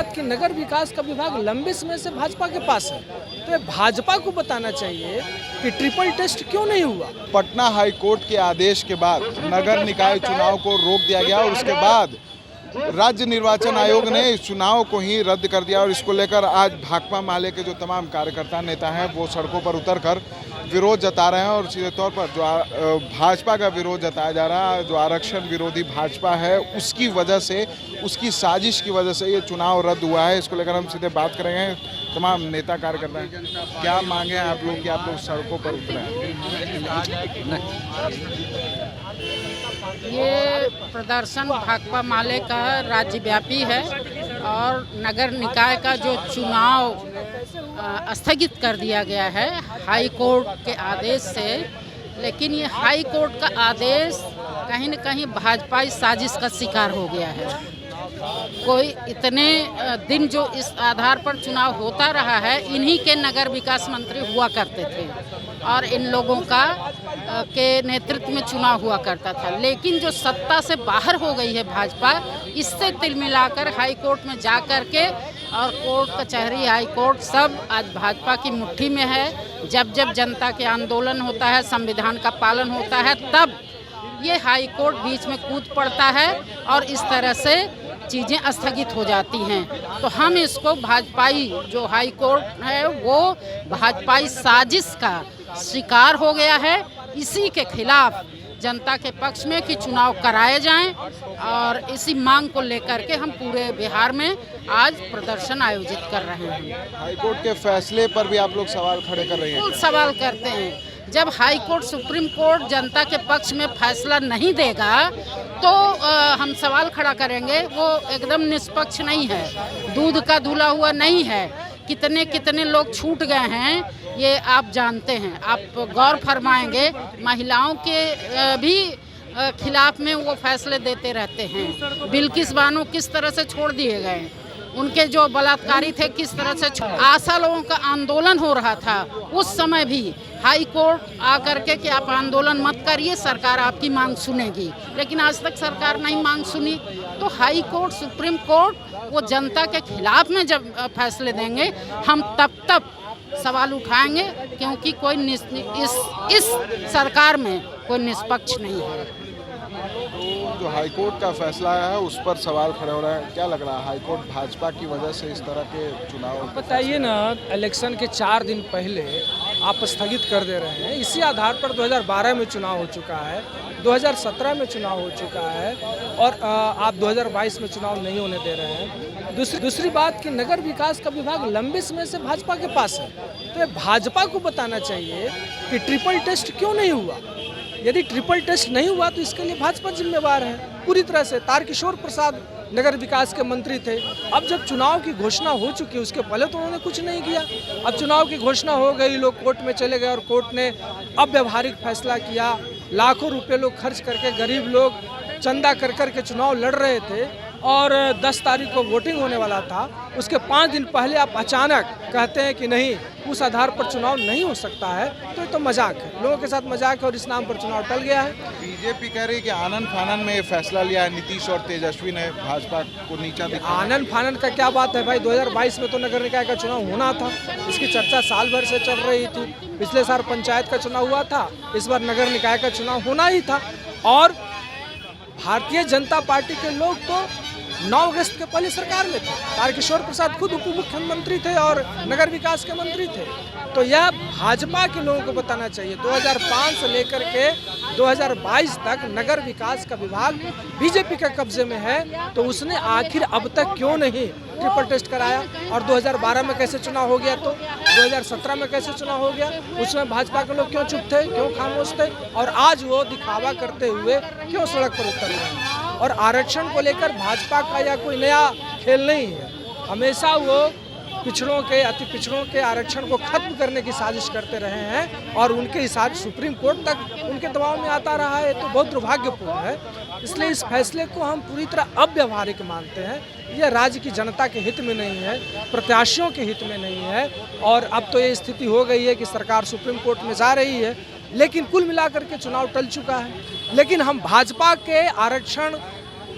बात कि नगर विकास का विभाग लंबे समय से भाजपा के पास है, तो ये भाजपा को बताना चाहिए कि ट्रिपल टेस्ट क्यों नहीं हुआ। पटना हाई कोर्ट के आदेश के बाद नगर निकाय चुनाव को रोक दिया गया और उसके बाद राज्य निर्वाचन आयोग ने इस चुनाव को ही रद्द कर दिया और इसको लेकर आज भाकपा माले के जो तमाम कार्यकर्ता नेता हैं वो सड़कों पर उतरकर विरोध जता रहे हैं। और सीधे तौर पर जो भाजपा का विरोध जताया जा रहा है, जो आरक्षण विरोधी भाजपा है उसकी वजह से, उसकी साजिश की वजह से ये चुनाव रद्द हुआ है। इसको लेकर हम सीधे बात करेंगे तमाम नेता कार्यकर्ता हैं। क्या मांगे हैं आप लोग कि आप लोग सड़कों पर उतरे हैं? ये प्रदर्शन भाकपा माले का राज्यव्यापी है और नगर निकाय का जो चुनाव स्थगित कर दिया गया है हाई कोर्ट के आदेश से, लेकिन ये हाई कोर्ट का आदेश कहीं न कहीं भाजपाई साजिश का शिकार हो गया है। कोई इतने दिन जो इस आधार पर चुनाव होता रहा है, इन्हीं के नगर विकास मंत्री हुआ करते थे और इन लोगों का के नेतृत्व में चुनाव हुआ करता था। लेकिन जो सत्ता से बाहर हो गई है भाजपा, इससे तिल मिलाकर हाई कोर्ट में जा कर के और कोर्ट कचहरी हाई कोर्ट सब आज भाजपा की मुट्ठी में है। जब जब जनता के आंदोलन होता है, संविधान का पालन होता है, तब ये हाई कोर्ट बीच में कूद पड़ता है और इस तरह से चीज़ें स्थगित हो जाती हैं। तो हम इसको भाजपाई जो हाई कोर्ट है वो भाजपाई साजिश का शिकार हो गया है। इसी के खिलाफ जनता के पक्ष में कि चुनाव कराए जाएं और इसी मांग को लेकर के हम पूरे बिहार में आज प्रदर्शन आयोजित कर रहे हैं। हाई कोर्ट के फैसले पर भी आप लोग सवाल खड़े कर रहे हैं? बिल्कुल सवाल करते हैं। जब हाई कोर्ट, सुप्रीम कोर्ट जनता के पक्ष में फैसला नहीं देगा तो हम सवाल खड़ा करेंगे। वो एकदम निष्पक्ष नहीं है, दूध का धुला हुआ नहीं है। कितने कितने लोग छूट गए हैं ये आप जानते हैं। आप गौर फरमाएंगे, महिलाओं के भी खिलाफ में वो फैसले देते रहते हैं। बिल्किस बानो किस तरह से छोड़ दिए गए, उनके जो बलात्कारी थे किस तरह से आशा लोगों का आंदोलन हो रहा था, उस समय भी हाई कोर्ट आकर के कि आप आंदोलन मत करिए, सरकार आपकी मांग सुनेगी। लेकिन आज तक सरकार नहीं मांग सुनी। तो हाई कोर्ट, सुप्रीम कोर्ट वो जनता के खिलाफ में जब फैसले देंगे हम तब सवाल उठाएंगे, क्योंकि कोई इस सरकार में कोई निष्पक्ष नहीं है। जो हाईकोर्ट का फैसला आया है उस पर सवाल खड़े हो रहे हैं। क्या लग रहा है, हाईकोर्ट भाजपा की वजह से इस तरह के चुनाव? बताइए ना, इलेक्शन के 4 दिन पहले आप स्थगित कर दे रहे हैं। इसी आधार पर 2012 में चुनाव हो चुका है, 2017 में चुनाव हो चुका है और आप 2022 में चुनाव नहीं होने दे रहे हैं। दूसरी बात कि नगर विकास का विभाग लंबे समय से भाजपा के पास है, तो ये भाजपा को बताना चाहिए कि ट्रिपल टेस्ट क्यों नहीं हुआ। यदि ट्रिपल टेस्ट नहीं हुआ तो इसके लिए भाजपा जिम्मेवार है पूरी तरह से। तारकिशोर प्रसाद नगर विकास के मंत्री थे। अब जब चुनाव की घोषणा हो चुकी है, उसके पहले तो उन्होंने कुछ नहीं किया। अब चुनाव की घोषणा हो गई, लोग कोर्ट में चले गए और कोर्ट ने अव्यावहारिक फैसला किया। लाखों रुपए लोग खर्च करके, गरीब लोग चंदा कर कर के चुनाव लड़ रहे थे और 10 तारीख को वोटिंग होने वाला था। उसके 5 दिन पहले आप अचानक कहते हैं कि नहीं, उस आधार पर चुनाव नहीं हो सकता है, तो ये तो मजाक है, लोगों के साथ मजाक है और इस नाम पर चुनाव टल गया है। बीजेपी कह रही है कि आनन फानन में ये फैसला लिया है नीतीश और तेजस्वी ने, भाजपा को नीचा दिखा। आनन फानन का क्या बात है भाई, 2022 में तो नगर निकाय का चुनाव होना था। इसकी चर्चा साल भर से चल रही थी। पिछले साल पंचायत का चुनाव हुआ था, इस बार नगर निकाय का चुनाव होना ही था। और भारतीय जनता पार्टी के लोग तो 9 अगस्त के पहले सरकार में थे। तारकिशोर प्रसाद खुद उप मुख्यमंत्री थे और नगर विकास के मंत्री थे। तो यह भाजपा के लोगों को बताना चाहिए। 2005 से लेकर के 2022 तक नगर विकास का विभाग बीजेपी के कब्जे में है, तो उसने आखिर अब तक क्यों नहीं ट्रिपल टेस्ट कराया। और 2012 में कैसे चुनाव हो गया, तो 2017 में कैसे चुनाव हो गया, उसमें भाजपा के लोग क्यों चुप थे, क्यों खामोश थे, और आज वो दिखावा करते हुए क्यों सड़क पर उतर रहे हैं। और आरक्षण को लेकर भाजपा का यह कोई नया खेल नहीं है। हमेशा वो पिछड़ों के, अति पिछड़ों के आरक्षण को खत्म करने की साजिश करते रहे हैं और उनके हिसाब सुप्रीम कोर्ट तक उनके दबाव में आता रहा है। तो बहुत दुर्भाग्यपूर्ण है। इसलिए इस फैसले को हम पूरी तरह अव्यावहारिक मानते हैं। यह राज्य की जनता के हित में नहीं है, प्रत्याशियों के हित में नहीं है। और अब तो ये स्थिति हो गई है कि सरकार सुप्रीम कोर्ट में जा रही है, लेकिन कुल मिलाकर के चुनाव टल चुका है। लेकिन हम भाजपा के आरक्षण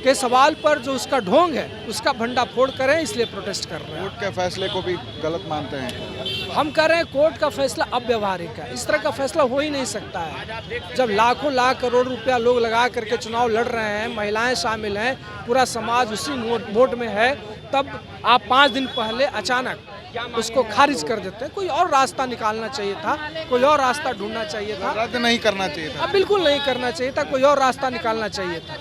के सवाल पर जो उसका ढोंग है उसका भंडाफोड़ करें, इसलिए प्रोटेस्ट कर रहे हैं। कोर्ट के फैसले को भी गलत मानते हैं? हम कह रहे हैं कोर्ट का फैसला अव्यवहारिक है, इस तरह का फैसला हो ही नहीं सकता है। जब लाखों लाख करोड़ रुपया लोग लगा करके चुनाव लड़ रहे हैं, महिलाएं शामिल हैं, पूरा समाज उसी मोड में है, तब आप 5 दिन पहले अचानक उसको खारिज कर देते हैं। कोई और रास्ता निकालना चाहिए था, कोई और रास्ता ढूंढना चाहिए था। रद्द नहीं करना चाहिए था? बिल्कुल नहीं करना चाहिए था, कोई और रास्ता निकालना चाहिए था।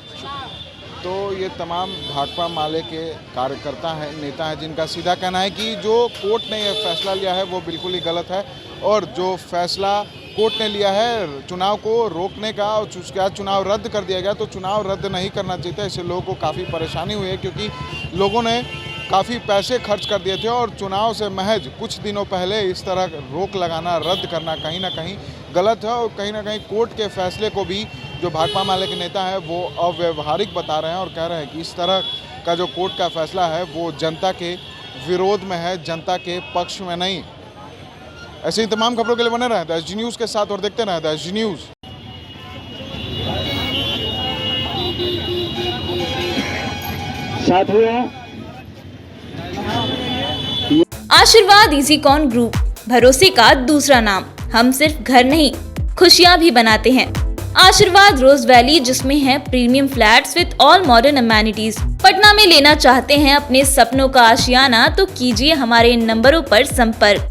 तो ये तमाम भाकपा माले के कार्यकर्ता हैं, नेता हैं, जिनका सीधा कहना है कि जो कोर्ट ने ये फैसला लिया है वो बिल्कुल ही गलत है, और जो फैसला कोर्ट ने लिया है चुनाव को रोकने का और उसके बाद चुनाव रद्द कर दिया गया, तो चुनाव रद्द नहीं करना चाहिए था। इससे लोगों को काफ़ी परेशानी हुई है, क्योंकि लोगों ने काफ़ी पैसे खर्च कर दिए थे, और चुनाव से महज कुछ दिनों पहले इस तरह रोक लगाना, रद्द करना कहीं ना कहीं गलत है। और कहीं ना कहीं कोर्ट के फैसले को भी जो भाकपा माले के नेता हैं वो अव्यवहारिक बता रहे हैं, और कह रहे हैं कि इस तरह का जो कोर्ट का फैसला है वो जनता के विरोध में है, जनता के पक्ष में नहीं। ऐसे ही तमाम खबरों के लिए बने रहें एसजी न्यूज़ के साथ और देखते रहें एसजी न्यूज़। आशीर्वाद इजीकॉन ग्रुप, भरोसे का दूसरा नाम। हम सिर्फ घर नहीं, खुशियां भी बनाते हैं। आशीर्वाद रोज वैली, जिसमें है premium flats with all modern amenities. Patna में लेना चाहते हैं अपने सपनों का आशियाना, तो कीजिए हमारे इन नंबरों पर संपर्क।